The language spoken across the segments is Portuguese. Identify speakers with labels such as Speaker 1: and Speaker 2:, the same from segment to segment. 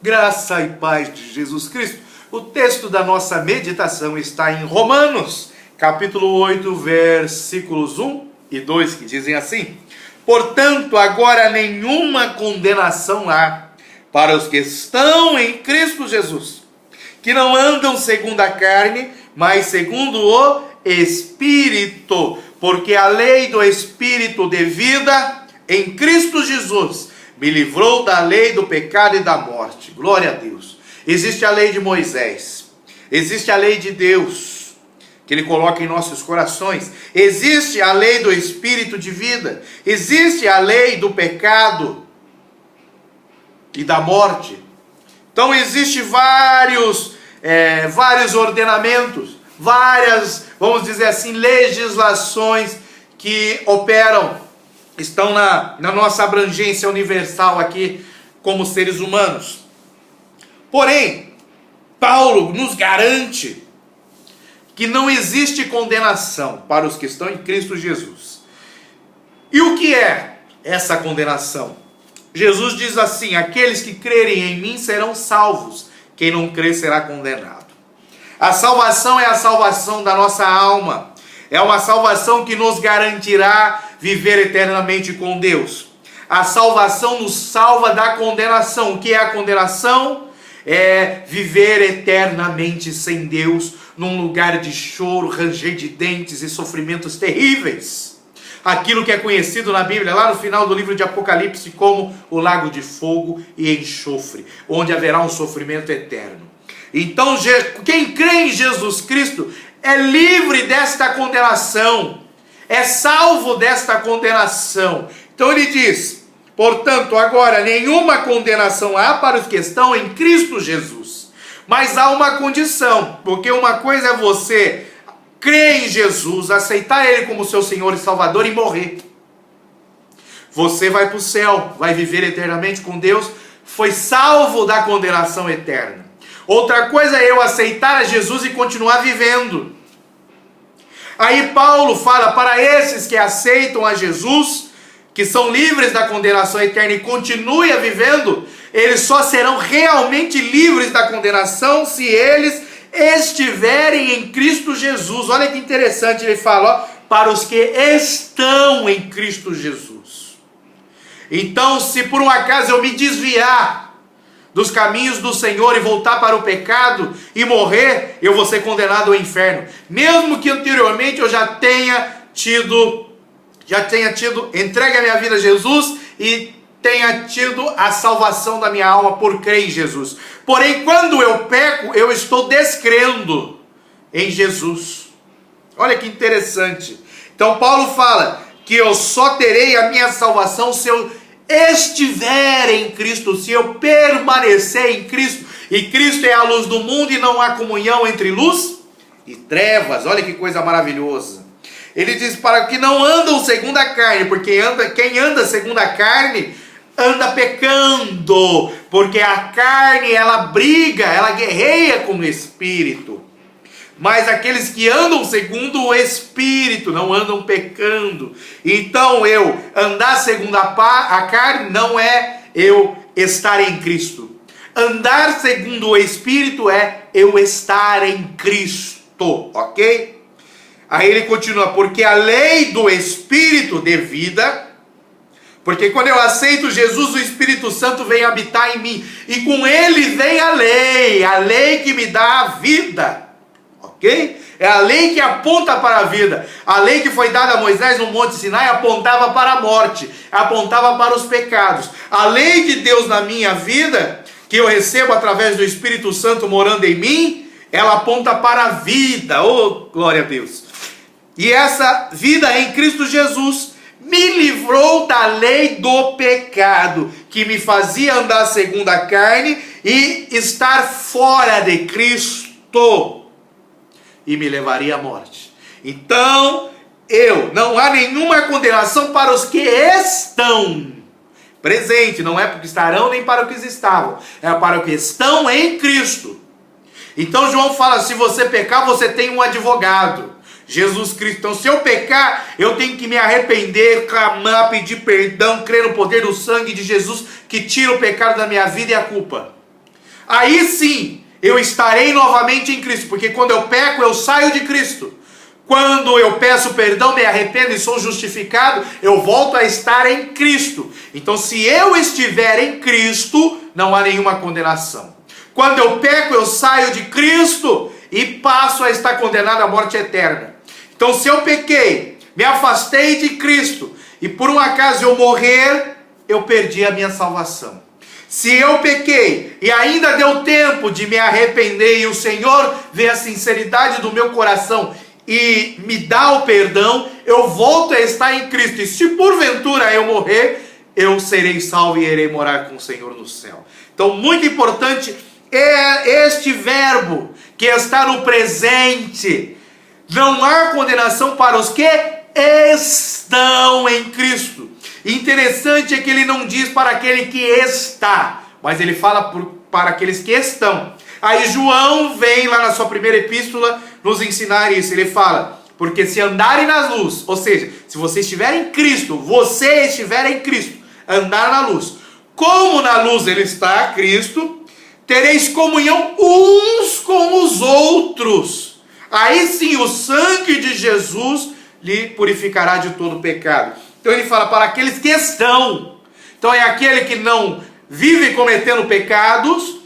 Speaker 1: Graça e paz de Jesus Cristo. O texto da nossa meditação está em Romanos, capítulo 8, versículos 1 e 2, que dizem assim: Portanto, agora nenhuma condenação há para os que estão em Cristo Jesus, que não andam segundo a carne, mas segundo o Espírito, porque a lei do Espírito de vida em Cristo Jesus me livrou da lei do pecado e da morte. Glória a Deus. Existe a lei de Moisés, existe a lei de Deus, que Ele coloca em nossos corações. Existe a lei do Espírito de vida, existe a lei do pecado e da morte. Então existe vários ordenamentos, várias, vamos dizer assim, legislações que operam, estão na nossa abrangência universal aqui como seres humanos. Porém, Paulo nos garante que não existe condenação para os que estão em Cristo Jesus. E o que é essa condenação? Jesus diz assim: aqueles que crerem em mim serão salvos, quem não crer será condenado. A salvação é a salvação da nossa alma, é uma salvação que nos garantirá viver eternamente com Deus. A salvação nos salva da condenação. O que é a condenação? É viver eternamente sem Deus, num lugar de choro, ranger de dentes e sofrimentos terríveis. Aquilo que é conhecido na Bíblia, lá no final do livro de Apocalipse, como o lago de fogo e enxofre, onde haverá um sofrimento eterno. Então, quem crê em Jesus Cristo é livre desta condenação, é salvo desta condenação. Então ele diz: portanto, agora nenhuma condenação há para os que estão em Cristo Jesus. Mas há uma condição, porque uma coisa é você crer em Jesus, aceitar Ele como seu Senhor e Salvador e morrer. Você vai para o céu, vai viver eternamente com Deus, foi salvo da condenação eterna. Outra coisa é eu aceitar a Jesus e continuar vivendo. Aí Paulo fala para esses que aceitam a Jesus, que são livres da condenação eterna e continuem vivendo, eles só serão realmente livres da condenação se eles estiverem em Cristo Jesus. Olha que interessante, ele fala, para os que estão em Cristo Jesus. Então, se por um acaso eu me desviar dos caminhos do Senhor e voltar para o pecado e morrer, eu vou ser condenado ao inferno. Mesmo que anteriormente eu já tenha tido entregue a minha vida a Jesus e tenha tido a salvação da minha alma por crer em Jesus. Porém, quando eu peco, eu estou descrendo em Jesus. Olha que interessante. Então Paulo fala que eu só terei a minha salvação se eu estiver em Cristo, se eu permanecer em Cristo, e Cristo é a luz do mundo e não há comunhão entre luz e trevas. Olha que coisa maravilhosa. Ele diz: para que não andam segundo a carne, porque quem anda segundo a carne anda pecando, porque a carne ela briga, ela guerreia com o Espírito. Mas aqueles que andam segundo o Espírito não andam pecando. Então eu andar segundo a carne não é eu estar em Cristo. Andar segundo o Espírito é eu estar em Cristo, ok? Aí ele continua: porque a lei do Espírito de vida, porque quando eu aceito Jesus, o Espírito Santo vem habitar em mim, e com ele vem a lei que me dá a vida. Ok? É a lei que aponta para a vida. A lei que foi dada a Moisés no Monte Sinai apontava para a morte, apontava para os pecados. A lei de Deus na minha vida, que eu recebo através do Espírito Santo morando em mim, ela aponta para a vida. Oh, glória a Deus! E essa vida em Cristo Jesus me livrou da lei do pecado, que me fazia andar segundo a carne e estar fora de Cristo, e me levaria à morte. Então, não há nenhuma condenação para os que estão presente, não é porque estarão nem para os que estavam, é para os que estão em Cristo. Então João fala: se você pecar, você tem um advogado, Jesus Cristo. Então, se eu pecar, eu tenho que me arrepender, clamar, pedir perdão, crer no poder do sangue de Jesus, que tira o pecado da minha vida e a culpa. aí sim eu estarei novamente em Cristo, porque quando eu peco, eu saio de Cristo. Quando eu peço perdão, me arrependo e sou justificado, eu volto a estar em Cristo. Então, se eu estiver em Cristo, não há nenhuma condenação. Quando eu peco, eu saio de Cristo e passo a estar condenado à morte eterna. Então, se eu pequei, me afastei de Cristo, e por um acaso eu morrer, eu perdi a minha salvação. Se eu pequei e ainda deu tempo de me arrepender e o Senhor vê a sinceridade do meu coração e me dá o perdão, eu volto a estar em Cristo. E se porventura eu morrer, eu serei salvo e irei morar com o Senhor no céu. Então, muito importante é este verbo que está no presente. Não há condenação para os que estão em Cristo. Interessante é que ele não diz para aquele que está, mas ele fala para aqueles que estão. Aí João vem lá na sua primeira epístola nos ensinar isso. Ele fala, porque se andarem na luz, ou seja, se você estiver em Cristo, você estiver em Cristo, andar na luz, como na luz ele está, Cristo, tereis comunhão uns com os outros. Aí sim o sangue de Jesus lhe purificará de todo pecado. Então ele fala para aqueles que estão. Então é aquele que não vive cometendo pecados,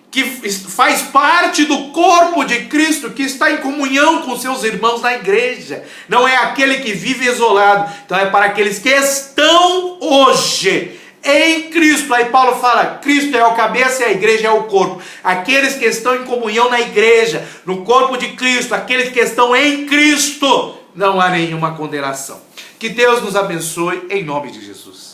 Speaker 1: que faz parte do corpo de Cristo, que está em comunhão com seus irmãos na igreja. Não é aquele que vive isolado. Então é para aqueles que estão hoje em Cristo. Aí Paulo fala, Cristo é o cabeça e a igreja é o corpo. Aqueles que estão em comunhão na igreja, no corpo de Cristo, aqueles que estão em Cristo, não há nenhuma condenação. Que Deus nos abençoe em nome de Jesus.